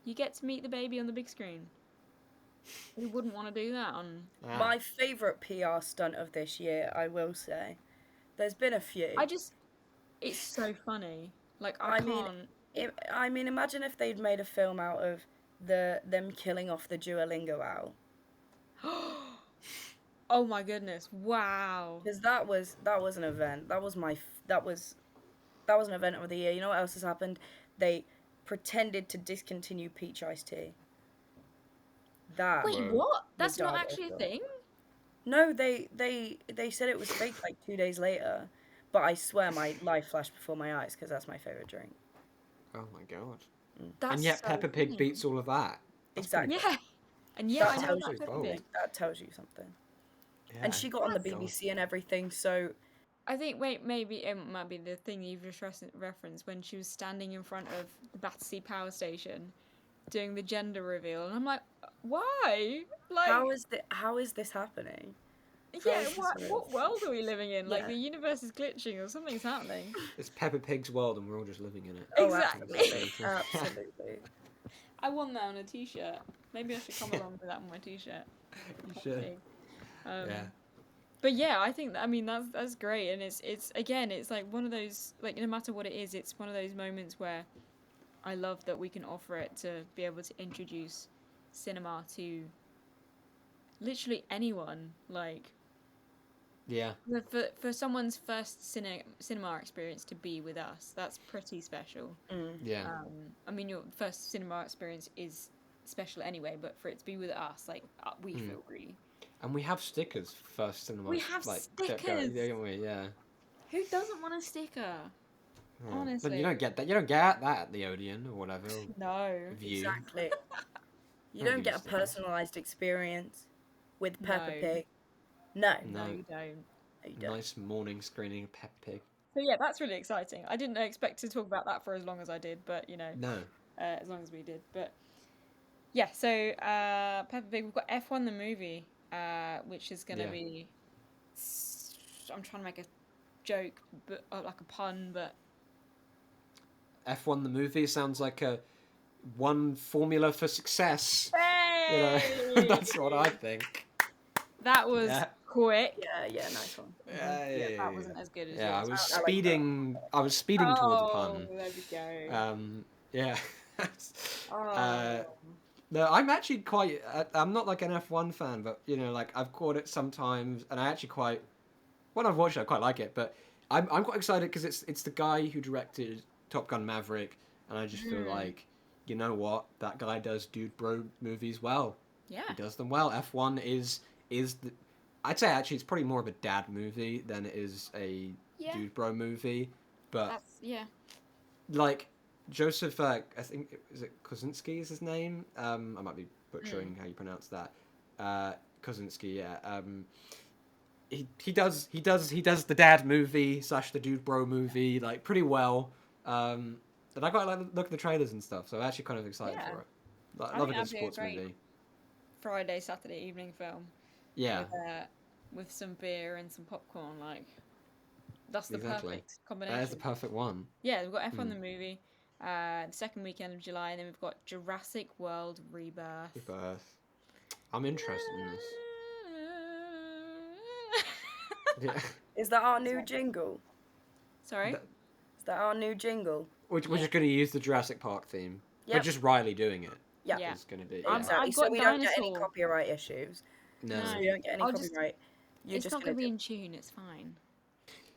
S1: You get to meet the baby on the big screen. Who wouldn't want to do that on?
S2: Ah.
S3: My favourite PR stunt of this year, I will say. There's been a few.
S1: It's so funny. Like I
S3: I mean,
S1: can't.
S3: imagine if they'd made a film out of them killing off the Duolingo owl.
S1: Oh my goodness! Wow.
S3: Because that was an event. That was an event of the year. You know what else has happened? They pretended to discontinue peach iced tea. That
S1: Wait,
S2: Whoa.
S1: what?
S3: was
S1: That's not actually a
S3: diabolical.
S1: thing.
S3: No, they said it was fake like 2 days later. But I swear my life flashed before my eyes because that's my favorite drink.
S2: Oh my god.
S1: That's
S2: And yet
S1: so
S2: Peppa Pig
S1: funny.
S2: beats all of that. That's pretty-
S3: Exactly.
S1: Yeah, and yeah, I
S3: That
S1: know
S3: tells
S1: about
S3: you
S2: pretty
S1: Peppa
S2: bold.
S1: Pig.
S3: That tells you something.
S2: Yeah.
S3: And she got on the
S1: That's-
S3: BBC and everything, so
S1: I think maybe it might be the thing you've just referenced when she was standing in front of the Battersea Power Station doing the gender reveal, and I'm like, why? Like,
S3: how is this happening?
S1: yeah,
S3: is this real?
S1: what world are we living in? Like
S3: Yeah.
S1: the universe is glitching or something's happening.
S2: It's Peppa Pig's world, and we're all just living in it.
S3: Oh,
S1: Exactly.
S3: absolutely. Absolutely.
S1: I want that on a t-shirt. Maybe I should come along with that on my t-shirt.
S2: You should. Yeah.
S1: But yeah, I think that's great, and it's again, it's like one of those, like, no matter what it is, it's one of those moments where I love that we can offer it to be able to introduce cinema to literally anyone. Like,
S2: Yeah.
S1: for someone's first cinema experience to be with us, that's pretty special.
S2: Yeah.
S1: I mean, your first cinema experience is special anyway, but for it to be with us, like, we feel really.
S2: And we have stickers for first cinema.
S1: We have stickers!
S2: Don't we? Yeah.
S1: Who doesn't want a sticker? Honestly.
S2: But you don't get that. You don't get that at the Odeon or whatever.
S1: No.
S2: View.
S3: Exactly. You
S2: I'll
S3: don't
S2: give
S3: get
S2: you
S3: a
S2: stickers.
S3: personalised experience with Peppa
S1: No.
S3: Pig. No.
S1: No,
S2: No.
S1: you don't.
S3: You don't.
S2: Nice morning screening of Peppa Pig.
S1: So yeah, that's really exciting. I didn't expect to talk about that for as long as I did, but you know,
S2: No.
S1: as long as we did. But yeah, so Peppa Pig, we've got F1 the movie, which is gonna
S2: Yeah.
S1: be. I'm trying to make a joke, but like a pun, but
S2: F1 the movie sounds like a one formula for success. You know,
S1: hey!
S2: that's what I think.
S1: That was
S2: Yeah.
S1: quick.
S3: Yeah, nice one.
S2: Yeah,
S1: That wasn't as good as
S2: Yeah, I
S1: yours.
S2: was
S3: I like
S2: speeding. I was speeding towards a
S1: Oh,
S2: pun.
S1: there we go.
S2: Yeah.
S1: Oh.
S2: No, I'm actually quite. I'm not like an F1 fan, but you know, like I've caught it sometimes, and I actually quite. When I've watched it, I quite like it. But I'm quite excited because it's the guy who directed Top Gun Maverick, and I just feel like, you know what, that guy does dude bro movies well.
S1: Yeah.
S2: He does them well. F1 is the. I'd say actually it's probably more of a dad movie than it is a
S1: Yeah.
S2: dude bro movie, but
S1: That's yeah.
S2: like Joseph, I think is it Kosinski is his name. I might be butchering how you pronounce that. Kosinski, yeah. He does the dad movie / the dude bro movie like pretty well. And I quite like look at the trailers and stuff, so I'm actually kind of excited
S1: Yeah.
S2: for it.
S1: I
S2: Love a
S1: think
S2: good
S1: that'd be a
S2: sports
S1: great
S2: movie.
S1: Friday, Saturday evening film.
S2: Yeah,
S1: With some beer and some popcorn, like that's the
S2: exactly.
S1: perfect combination.
S2: That is the perfect one.
S1: Yeah, we've got F1 the movie, the second weekend of July, and then we've got Jurassic World Rebirth.
S2: Rebirth. I'm interested in this. Yeah.
S3: Is that our new jingle?
S1: Sorry?
S2: That-
S3: Is that our new jingle?
S2: We're just going to use the Jurassic Park theme, but
S3: Yep.
S2: just Riley doing it.
S3: Yeah.
S1: Yeah.
S2: It's going to be.
S1: I'm-
S3: Exactly.
S1: I've
S3: So
S1: got
S3: we don't get any
S1: dinosaur.
S3: copyright issues.
S2: No.
S3: So we don't get any
S1: I'll just-
S3: copyright. You're
S1: It's
S3: just
S1: not going to
S3: gonna
S1: be
S3: do.
S1: in tune, it's fine.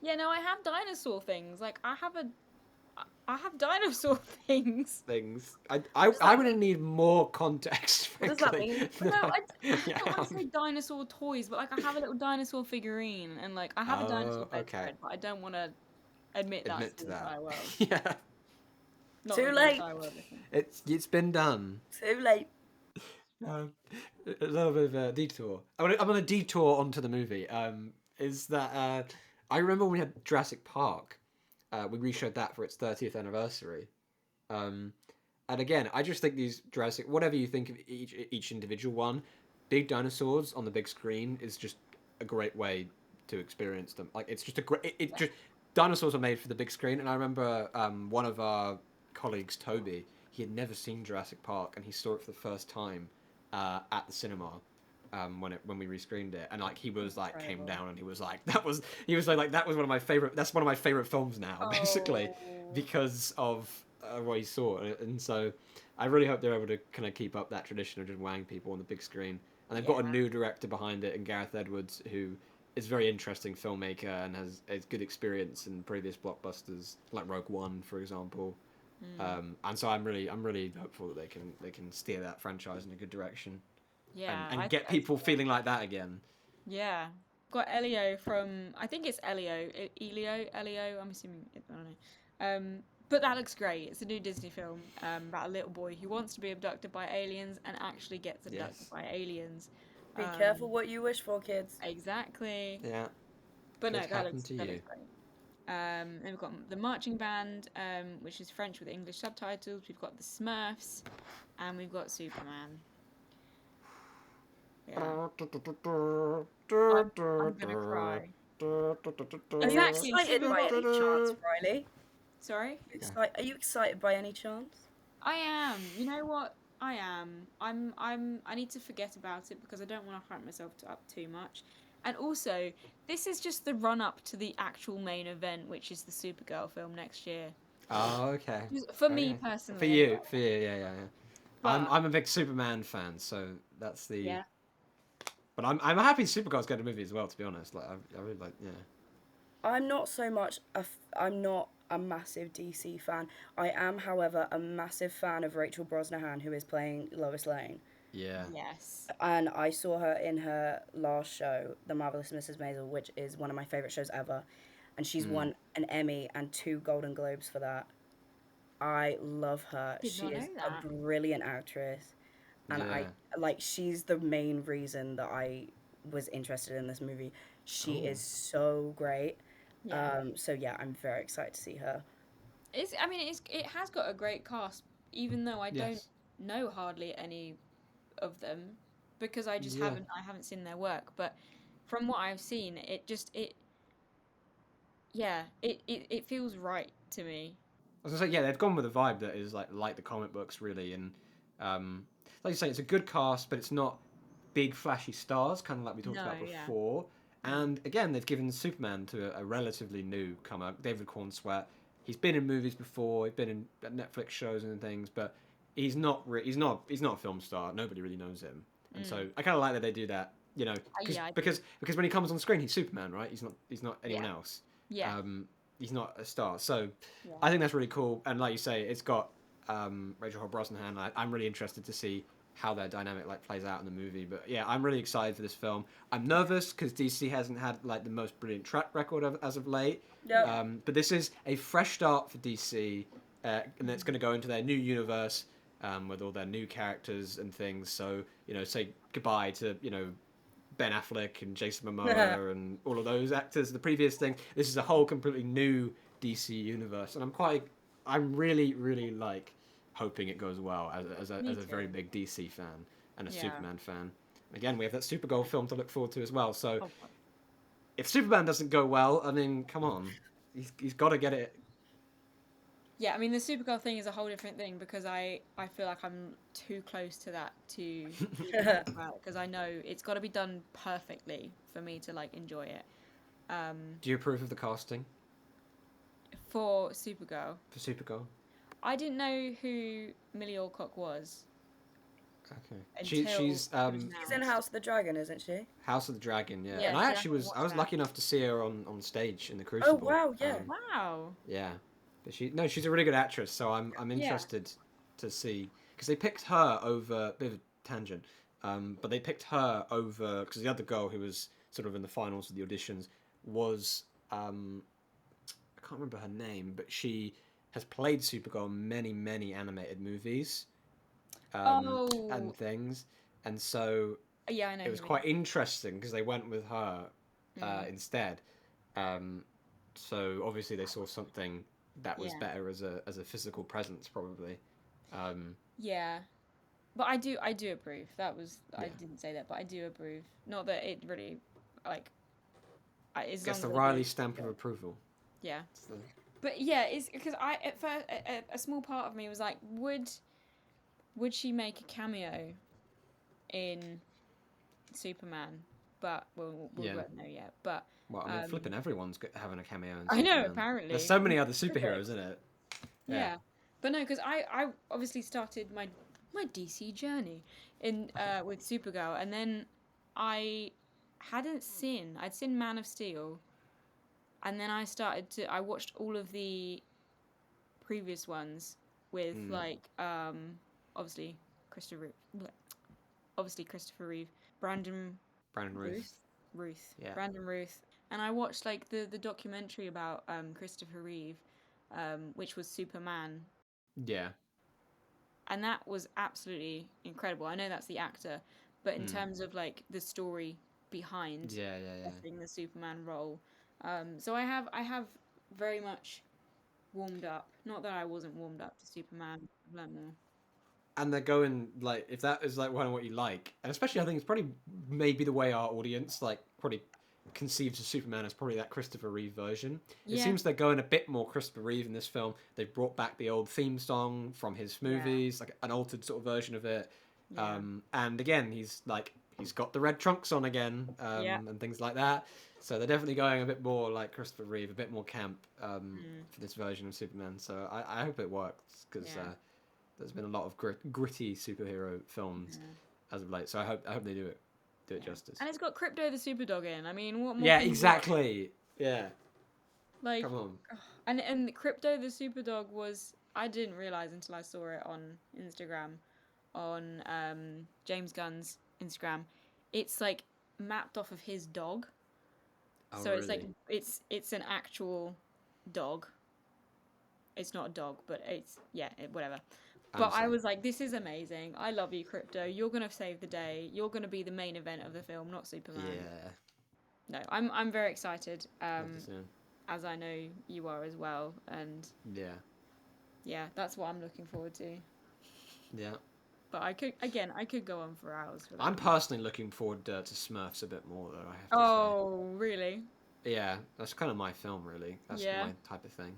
S1: Yeah, no, I have dinosaur things. Like, I have dinosaur things.
S2: Things. I'm going to need more context.
S3: What does that
S2: frankly,
S3: mean?
S2: than
S1: No, I
S2: Yeah,
S1: don't want to say dinosaur toys, but like I have a little dinosaur figurine, and like I have a dinosaur
S2: Oh, okay.
S1: bedspread, but I don't want to admit that
S2: admit
S1: to
S2: to
S1: the
S2: that.
S1: entire world.
S2: Yeah,
S1: Not
S3: Too
S1: that the
S3: late.
S1: entire world listens.
S2: it's been done.
S3: Too late.
S2: A little bit of a detour. I'm gonna detour onto the movie. Is that I remember when we had Jurassic Park, we reshowed that for its 30th anniversary. And again, I just think these Jurassic, whatever you think of each individual one, big dinosaurs on the big screen is just a great way to experience them. Like it's just a great. It just dinosaurs are made for the big screen. And I remember one of our colleagues, Toby, he had never seen Jurassic Park, and he saw it for the first time at the cinema. When we rescreened it, and like he was like came
S3: Incredible.
S2: down and he was like that was that was one of my favorite, that's one of my favorite films now basically
S3: Oh.
S2: because of what he saw, and so I really hope they're able to kind of keep up that tradition of just wang people on the big screen, and they've got a
S1: Yeah.
S2: new director behind it in Gareth Edwards, who is a very interesting filmmaker and has good experience in previous blockbusters like Rogue One, for example. And so I'm really hopeful that they can steer that franchise in a good direction
S1: Yeah,
S2: and get
S1: I
S2: people feeling like that again.
S1: yeah. Got Elio from, I think it's Elio. I'm assuming, I don't know. But that looks great. It's a new Disney film about a little boy who wants to be abducted by aliens and actually gets abducted
S2: Yes.
S1: by aliens.
S3: Be careful what you wish for, kids.
S1: Exactly.
S2: Yeah.
S1: But no,
S2: Could happen to
S1: that
S2: you.
S1: looks great. Then we've got the marching band, which is French with English subtitles. We've got the Smurfs, and we've got Superman. Yeah, I'm gonna cry.
S3: Are you
S1: Exactly. So
S3: excited
S1: we've
S3: by
S1: got.
S3: any chance, Riley?
S1: Sorry.
S3: Are you excited by any chance?
S1: I am. You know what? I am. I need to forget about it because I don't want to hype myself up too much. And also, this is just the run up to the actual main event, which is the Supergirl film next year.
S2: Oh, okay.
S1: For me
S2: Okay.
S1: personally,
S2: For
S1: anyway.
S2: you, yeah.
S1: But
S2: I'm a big Superman fan, so that's the.
S1: yeah,
S2: But I'm happy Supergirl's getting a movie as well. To be honest, like I really like, yeah.
S3: I'm not so much I'm not a massive DC fan. I am, however, a massive fan of Rachel Brosnahan, who is playing Lois Lane.
S2: Yeah.
S1: yes,
S3: And I saw her in her last show, The Marvelous Mrs. Maisel, which is one of my favorite shows ever. And she's won an Emmy and 2 Golden Globes for that. I love her.
S1: did
S3: She
S1: not know
S3: is a
S1: that.
S3: brilliant actress. And I
S2: Yeah.
S3: like, she's the main reason that I was interested in this movie. She
S2: Oh.
S3: is so great.
S1: Yeah,
S3: So yeah, I'm very excited to see her.
S1: I mean, it has got a great cast, even though I don't
S2: Yes.
S1: know hardly any of them because
S2: Yeah.
S1: I haven't seen their work. But from what I've seen, it yeah, it feels right to me.
S2: I was gonna say, yeah, they've gone with a vibe that is like the comic books really, and um, like you say, it's a good cast, but it's not big flashy stars, kind of like we talked
S1: No,
S2: about
S1: yeah.
S2: before. And again, they've given Superman to a relatively newcomer, David Cornsweet. He's been in movies before, he's been in Netflix shows and things, but he's not a film star. Nobody really knows him, and so I kind of like that they do that. You know,
S1: Yeah, I do.
S2: because when he comes on screen, he's Superman, right? He's not anyone
S1: Yeah.
S2: else.
S1: Yeah.
S2: He's not a star. So
S1: Yeah.
S2: I think that's really cool. And like you say, it's got Rachel Brosnahan. I'm really interested to see how their dynamic like plays out in the movie. But yeah, I'm really excited for this film. I'm nervous because DC hasn't had like the most brilliant track record as of late.
S3: Yep.
S2: But this is a fresh start for DC, and it's going to go into their new universe with all their new characters and things. So say goodbye to Ben Affleck and Jason Momoa and all of those actors. The previous thing. This is a whole completely new DC universe, and I'm really like hoping it goes well as a very
S1: too.
S2: big DC fan and a
S1: Yeah.
S2: Superman fan. Again, we have that Supergirl film to look forward to as well. So
S1: Oh,
S2: if Superman doesn't go well, I mean, come on, he's got to get it.
S1: yeah, I mean the Supergirl thing is a whole different thing because I feel like I'm too close to that to because I know it's got to be done perfectly for me to like enjoy it.
S2: Do you approve of the casting
S1: For Supergirl,
S2: for Supergirl?
S1: I didn't know who Millie Alcock was
S2: Okay,
S1: until
S2: she's
S1: it was
S3: She's in
S1: announced.
S3: House of the Dragon, isn't she?
S2: House of the Dragon, yeah.
S1: Yeah,
S2: And
S1: so
S2: I
S1: I
S2: actually
S1: haven't
S2: I was
S1: watched
S2: lucky
S1: that.
S2: enough to see her on stage in the
S3: Oh
S2: Crucible.
S3: wow, yeah.
S1: Wow.
S2: Yeah, but she's a really good actress, so I'm
S1: Yeah.
S2: interested to see because they picked her over bit of a tangent, but they picked her over because the other girl who was sort of in the finals of the auditions was I can't remember her name, but she has played Supergirl in many animated movies,
S1: Oh,
S2: and things, and so
S1: yeah, I know.
S2: it was
S1: who
S2: quite interesting because they went with her instead. Um, so obviously they saw something that was
S1: Yeah.
S2: better as a physical presence, probably.
S1: Yeah, but I do approve. That was I
S2: Yeah.
S1: didn't say that, but I do approve. Not that it really like. As long
S2: Gets
S1: as
S2: the
S1: they
S2: Riley
S1: do,
S2: stamp of approval.
S1: yeah.
S2: It's the-
S1: But yeah, it's because I at first a small part of me was like, would she make a cameo in Superman, but we
S2: Yeah.
S1: won't know yet. But
S2: Well, I mean, flipping everyone's having a cameo in
S1: I know
S2: Superman. There's
S1: apparently
S2: so many other
S1: perfect.
S2: superheroes in it.
S1: Yeah, but no, because I obviously started my DC journey in with Supergirl, and then I I'd seen Man of Steel, and then I watched all of the previous ones with like obviously Christopher obviously Christopher Reeve, Brandon
S2: Brandon Ruth. Yeah.
S1: Brandon Ruth, and I watched like the documentary about Christopher Reeve, which was Superman,
S2: Yeah.
S1: and that was absolutely incredible. I know that's the actor, but in terms of like the story behind
S2: Yeah, yeah, yeah.
S1: getting the Superman role, so I have very much warmed up. Not that I wasn't warmed up to Superman. I've learned more.
S2: And they're going like if that is like one of what you like, and especially I think it's probably maybe the way our audience like probably conceives of Superman as probably that Christopher Reeve version. It
S1: Yeah,
S2: seems they're going a bit more Christopher Reeve in this film. They've brought back the old theme song from his
S1: yeah,
S2: movies, like an altered sort of version of it.
S1: yeah,
S2: And again, he's got the red trunks on again,
S1: yeah.
S2: and things like that. So they're definitely going a bit more like Christopher Reeve, a bit more camp for this version of Superman. So I hope it works because
S1: Yeah.
S2: there's been a lot of gritty superhero films as of late. So I hope they do it
S1: Yeah.
S2: justice.
S1: And it's got Crypto the Superdog in. I mean, what more
S2: Yeah,
S1: can you want?
S2: exactly. Yeah,
S1: Like,
S2: come on.
S1: and Crypto the Superdog was, I didn't realize until I saw it on Instagram, on James Gunn's Instagram. It's like mapped off of his dog.
S2: Oh,
S1: So it's like
S2: really?
S1: it's an actual dog. It's not a dog, but it's yeah, whatever.
S2: I
S1: But I
S2: understand.
S1: was like, this is amazing. I love you, Crypto. You're gonna save the day. You're gonna be the main event of the film, not Superman.
S2: Yeah,
S1: No, I'm very excited.
S2: love to see him.
S1: As I know you are as well, and
S2: Yeah,
S1: yeah, that's what I'm looking forward to.
S2: yeah.
S1: But I could go on for hours for
S2: I'm
S1: that.
S2: personally looking forward to Smurfs a bit more, though. I have to
S1: Oh, really?
S2: say. Yeah, that's kind of my film, really. That's
S1: Yeah.
S2: my type of thing.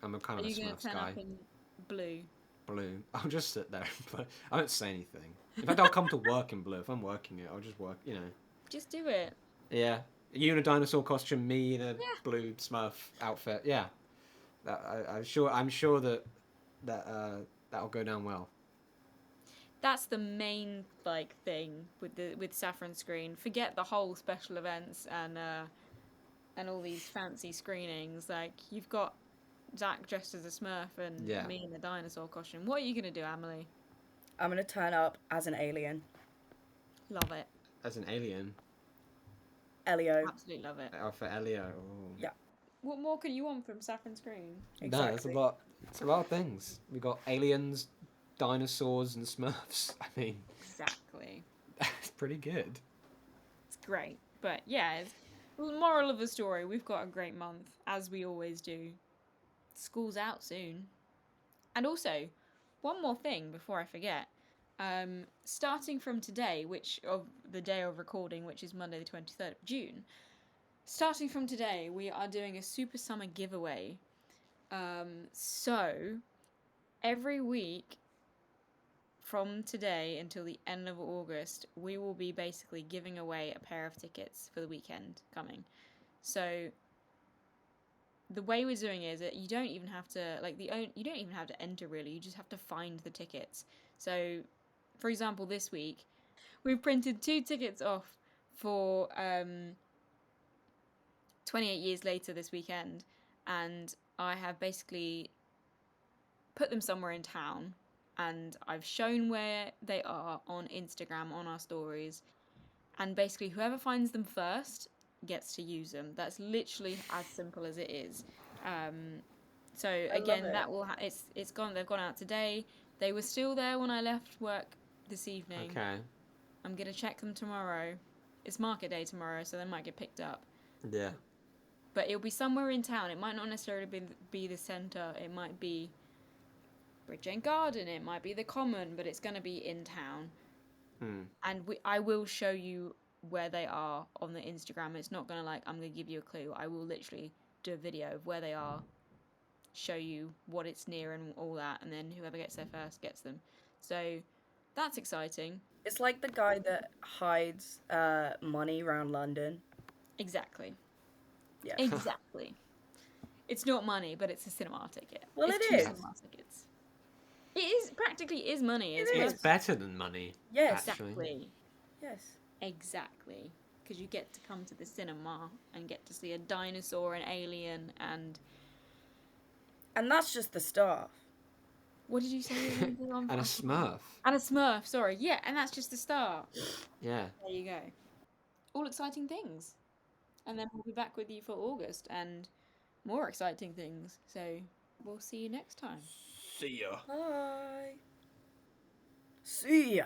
S2: I'm a kind
S1: Are
S2: of a
S1: you gonna
S2: Smurfs
S1: turn
S2: guy.
S1: up in blue?
S2: Blue. I'll just sit there, but I won't say anything. In fact, I'll come to work in blue. If I'm working it, I'll just work.
S1: Just do it.
S2: Yeah. You in a dinosaur costume, me in a
S1: Yeah.
S2: blue Smurf outfit. Yeah. I'm sure that'll go down well.
S1: That's the main like thing with the with Saffron Screen. Forget the whole special events and all these fancy screenings. Like you've got Zach dressed as a Smurf and
S2: Yeah.
S1: me in a dinosaur costume. What are you gonna do, Emily?
S3: I'm gonna turn up as an alien.
S1: Love it.
S2: As an alien.
S3: Elio.
S1: Absolutely love it.
S2: Oh, for Elio. Ooh.
S3: Yeah,
S1: What more can you want from Saffron Screen?
S2: No, that's a
S3: exactly.
S2: lot. It's a lot of things. We got aliens, dinosaurs, and Smurfs. I mean,
S1: Exactly.
S2: that's pretty good.
S1: It's great. But yeah, moral of the story, we've got a great month, as we always do. School's out soon. And also, one more thing before I forget. Starting from today, which of the day of recording, which is Monday the 23rd of June, starting from today, we are doing a Super Summer giveaway. So every week from today until the end of August, we will be basically giving away a pair of tickets for the weekend coming. So the way we're doing it is that you don't even have to you don't even have to enter really. You just have to find the tickets. So, for example, this week we've printed 2 tickets off for 28 years later this weekend, and I have basically put them somewhere in town, and I've shown where they are on Instagram on our stories, and basically whoever finds them first gets to use them. That's literally as simple as it is. So
S3: I love
S1: again,
S3: it.
S1: it's gone. They've gone out today. They were still there when I left work this evening.
S2: Okay.
S1: I'm gonna check them tomorrow. It's market day tomorrow, so they might get picked up.
S2: Yeah.
S1: But it'll be somewhere in town. It might not necessarily be the centre. It might be Bridge End Garden. It might be the Common, but it's gonna be in town. And I will show you where they are on the Instagram. It's not gonna I'm gonna give you a clue. I will literally do a video of where they are, show you what it's near and all that, and then whoever gets there first gets them. So That's exciting.
S3: It's like the guy that hides money around London.
S1: Exactly.
S3: Yeah.
S1: Exactly. It's not money, but it's a cinema ticket.
S3: Well,
S1: it's
S3: it
S1: two
S3: is.
S1: cinema tickets. It is practically is money.
S3: It
S2: It's
S3: is.
S2: better than money.
S3: Yes.
S2: Actually.
S1: Exactly.
S3: Yes.
S1: Exactly. Because you get to come to the cinema and get to see a dinosaur, an alien, and
S3: that's just the start.
S1: what did you say?
S2: And a Smurf.
S1: And a Smurf. Sorry, yeah, and that's just the start.
S2: Yeah.
S1: There you go. All exciting things, and then we'll be back with you for August and more exciting things. So we'll see you next time.
S2: See ya.
S3: Bye. See ya.